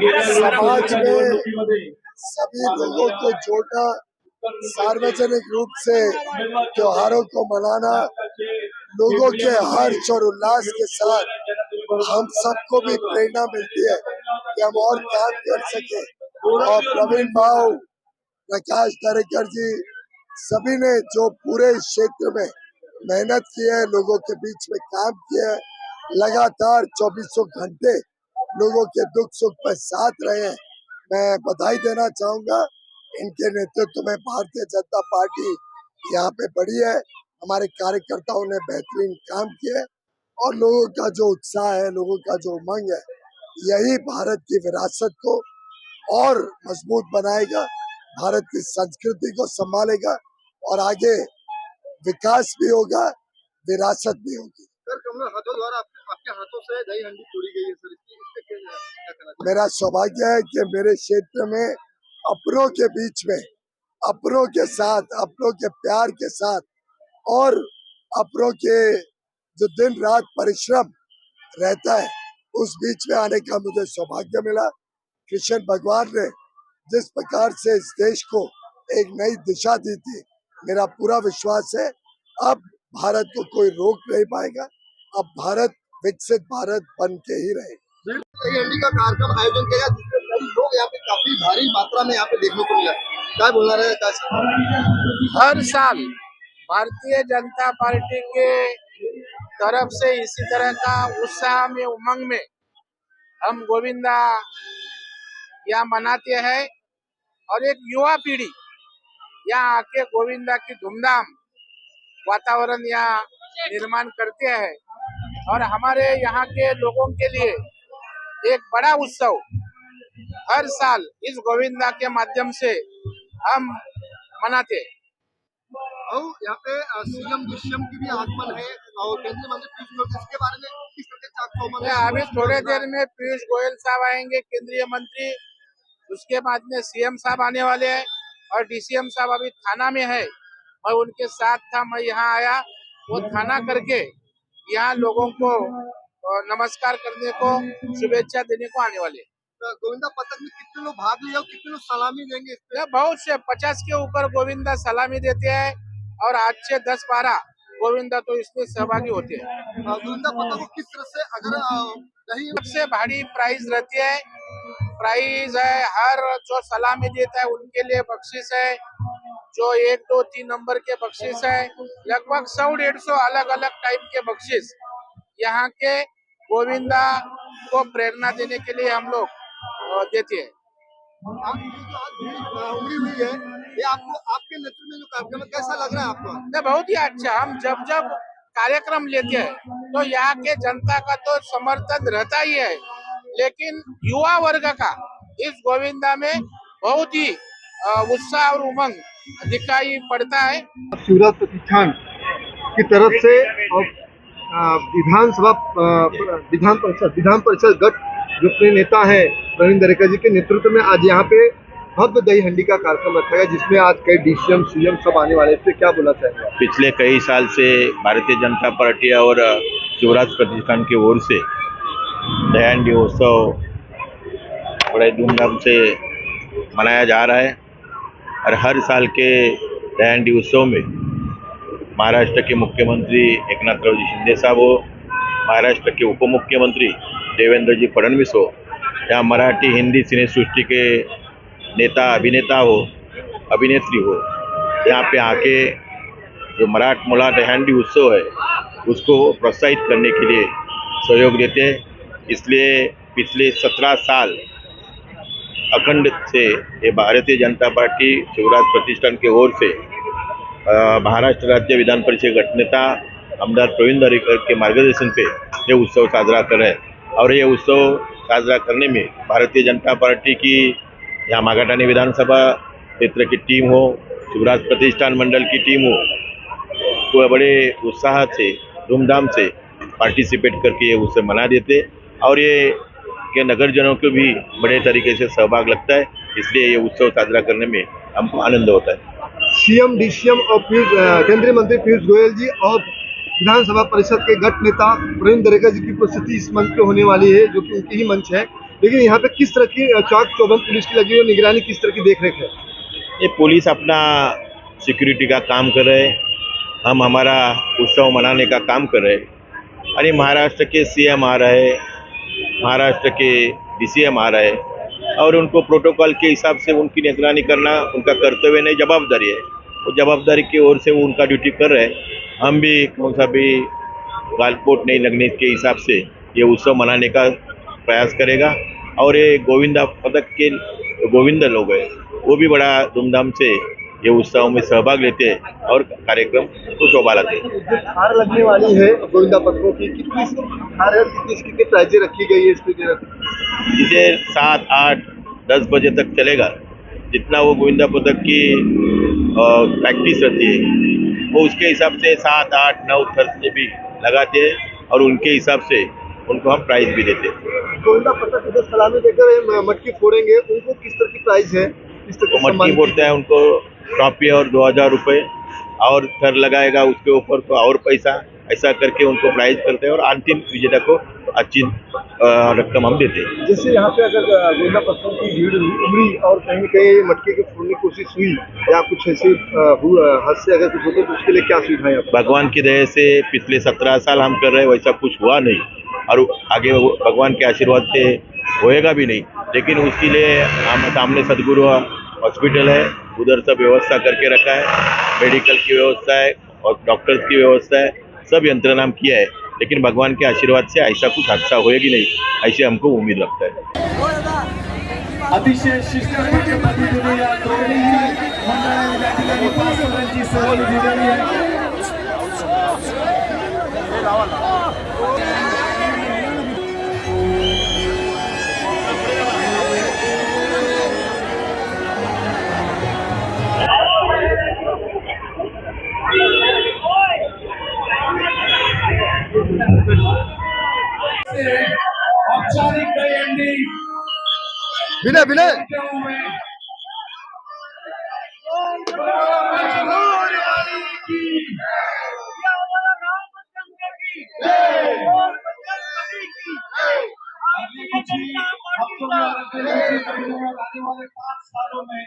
समाज में सभी लोगों को जोड़ना, सार्वजनिक रूप से त्योहारों को मनाना, लोगों के हर्ष और उल्लास के साथ हम सबको भी प्रेरणा मिलती है कि हम और काम कर सके। और प्रवीण भाव, प्रकाश दरेकर जी, सभी ने जो पूरे क्षेत्र में मेहनत की है, लोगों के बीच में काम किया है, लगातार 24 घंटे लोगों के दुख सुख पर साथ रहे हैं। मैं बधाई देना चाहूंगा। इनके नेतृत्व में भारतीय जनता पार्टी यहाँ पे बढ़ी है। हमारे कार्यकर्ताओं ने बेहतरीन काम किए और लोगों का जो उत्साह है, लोगों का जो उमंग है, यही भारत की विरासत को और मजबूत बनाएगा, भारत की संस्कृति को संभालेगा और आगे विकास भी होगा, विरासत भी होगी। सर, हाथों द्वारा आपके हाथों से दही हंडी तोड़ी गई है सर, इससे क्या कहना चाहिए? मेरा सौभाग्य है कि मेरे क्षेत्र में अपनों के बीच में, अपनों के साथ, अपनों के प्यार के साथ और अपनों के जो दिन रात परिश्रम रहता है, उस बीच में आने का मुझे सौभाग्य मिला। कृष्ण भगवान ने जिस प्रकार से इस देश को एक नई दिशा दी थी, मेरा पूरा विश्वास है अब भारत को कोई रोक नहीं पाएगा। अब भारत विकसित भारत बन के ही रहेगा। दही हंडी का कार्यक्रम आयोजन किया गया, जिसमें कई लोग यहाँ पे काफी भारी मात्रा में यहाँ पे देखने को मिला। क्या बोलना रहेगा? हर साल भारतीय जनता पार्टी के तरफ से इसी तरह का उत्साह में, उमंग में हम गोविंदा यहाँ मनाते हैं और एक युवा पीढ़ी यहाँ आके गोविंदा की धूमधाम वातावरण यहाँ निर्माण करते हैं और हमारे यहाँ के लोगों के लिए एक बड़ा उत्सव हर साल इस गोविंदा के माध्यम से हम मनाते हैं। और यहाँ पे सीएम दृश्यम की भी आगमन है और केंद्रीय मंत्री पीयूष गोयल, इसके बारे में किस तरह के अभी थोड़े देर में पीयूष गोयल साहब आएंगे, केंद्रीय मंत्री, उसके बाद में सीएम साहब आने वाले हैं और डीसीएम साहब अभी थाना में है। मैं उनके साथ था, मैं यहाँ आया, वो थाना करके यहाँ लोगों को नमस्कार करने को, शुभेच्छा देने को आने वाले। गोविंदा पथक में कितने लोग भाग लिए और कितने लोग सलामी देंगे? बहुत से 50 के ऊपर गोविंदा सलामी देते हैं और आज से 10-12 गोविंदा तो इसमें सहभागी होते हैं। गोविंदा पथक को किस तरह से, अगर नहीं सबसे भारी प्राइज रहती है, प्राइज है, हर जो सलामी देता है उनके लिए बख्शिश है, जो 1, 2, 3 नंबर के बख्शिश है, लगभग 100-150 अलग अलग टाइप के बख्शिश यहाँ के गोविंदा को प्रेरणा देने के लिए हम लोग देते हैं। उमड़ी हुई है, ये आपको, आपके नेतृत्व में जो कार्यक्रम है, कैसा लग रहा है आपको? बहुत ही अच्छा। हम जब जब कार्यक्रम लेते हैं तो यहाँ के जनता का तो समर्थन रहता ही है, लेकिन युवा वर्ग का इस गोविंदा में बहुत ही उत्साह और उमंग दिखाई पड़ता है। शिवराज प्रतिष्ठान की तरफ से और विधान परिषद गठ जो अपने नेता है प्रवीण दरेकर जी के नेतृत्व में आज यहाँ पे भव्य दही हंडी का कार्यक्रम रखा गया, जिसमें आज कई डीसीएम सीएम सब आने वाले। इस पे क्या बोलना चाहेंगे? पिछले कई साल से भारतीय जनता पार्टी और शिवराज प्रतिष्ठान की ओर से दही हंडी उत्सव बड़े धूमधाम से मनाया जा रहा है और हर साल के दही हंडी उत्सव में महाराष्ट्र के मुख्यमंत्री एकनाथराव जी शिंदे साहब हो, महाराष्ट्र के उप मुख्यमंत्री देवेंद्र जी फडणवीस हो, या मराठी हिंदी सिने सृष्टि के नेता अभिनेता हो, अभिनेत्री हो, यहाँ पे आके जो मराठमोळा दही हंडी उत्सव है उसको प्रोत्साहित करने के लिए सहयोग देते हैं। इसलिए पिछले 17 साल अखंड से ये भारतीय जनता पार्टी शिवराज प्रतिष्ठान की ओर से महाराष्ट्र राज्य विधान परिषद गट नेता आमदार प्रवीण दरेकर के मार्गदर्शन पे ये उत्सव साजरा कर रहे हैं और ये उत्सव साजरा करने में भारतीय जनता पार्टी की यहाँ मागाठानी विधानसभा क्षेत्र की टीम हो, शिवराज प्रतिष्ठान मंडल की टीम हो, वो बड़े उत्साह से, धूमधाम से पार्टिसिपेट करके ये उत्सव मना देते और ये के नगरजनों को भी बड़े तरीके से सहभाग लगता है। इसलिए ये उत्सव साजरा करने में हमको आनंद होता है। सीएम डीसीएम और केंद्रीय मंत्री पीयूष गोयल जी और विधानसभा परिषद के गठ नेता प्रवीण दरेकर जी की उपस्थिति इस मंच पे होने वाली है, जो कि उनकी ही मंच है। लेकिन यहाँ पे किस तरह की चाक चौबंद पुलिस की लगी हुई है, निगरानी किस तरह की देख रेख है? ये पुलिस अपना सिक्योरिटी का काम कर रहे हैं, हम हमारा उत्सव मनाने का काम कर रहे हैं। अरे महाराष्ट्र के सीएम आ रहे हैं, महाराष्ट्र के डीसीएम आ रहे हैं और उनको प्रोटोकॉल के हिसाब से उनकी निगरानी करना उनका कर्तव्य नहीं, जवाबदारी है। वो जवाबदारी की ओर से वो उनका ड्यूटी कर रहे हैं। हम भी कौन सा भी गालपोट नहीं लगने के हिसाब से ये उत्सव मनाने का प्रयास करेगा। और ये गोविंदा पदक के गोविंदा लोग हैं, वो भी बड़ा धूमधाम से ये उत्सव में सहभाग लेते हैं और कार्यक्रम को शोभा लाते हैं। जो थार लगने वाली है गोविंदा पदकों की, कितनी थार है, कितनी प्राइजें रखी गई है इसके लिए? इसे 7, 8, 10 बजे तक चलेगा। जितना वो गोविंदा पदक की प्रैक्टिस रहती है वो उसके हिसाब से 7, 8, 9 थर्सडे भी लगाते हैं और उनके हिसाब से उनको हम प्राइज भी देते हैं। गोविंदा पदक को जो सलामी देकर मटकी फोड़ेंगे उनको किस तरह की प्राइस है, किस तरह वो की मटकी सम्मान? फोड़ते हैं, उनको ट्रॉफी और 2000 रुपये और थर लगाएगा उसके ऊपर तो और पैसा, ऐसा करके उनको प्राइज करते हैं और अंतिम विजेता को अच्छी रकम हम देते हैं। जैसे यहाँ पे अगर गोविंदा पदकों की भीड़ उमड़ी और कहीं न कहीं मटके की फोड़ने की कोशिश हुई या कुछ ऐसे हादसे अगर कुछ होते तो उसके लिए क्या सुविधाएं हैं? भगवान की दया से पिछले 17 साल हम कर रहे हैं, वैसा कुछ हुआ नहीं और आगे भगवान के आशीर्वाद से होएगा भी नहीं। लेकिन उसके लिए हम सामने सदगुरु हॉस्पिटल है, उधर सब व्यवस्था करके रखा है, मेडिकल की व्यवस्था है और डॉक्टर्स की व्यवस्था है, सब यंत्रणा किया है। लेकिन भगवान के आशीर्वाद से ऐसा कुछ हादसा होएगी नहीं, ऐसे हमको उम्मीद रखता है। अतिशय शिस्तबद्ध पद्धतीने या दोन्ही मंडळाने या ठिकाणी 5 पदांची सहल दिलेली आहे. औपचारिक दहीहंडी विनय विनय आने वाले 5 सालों में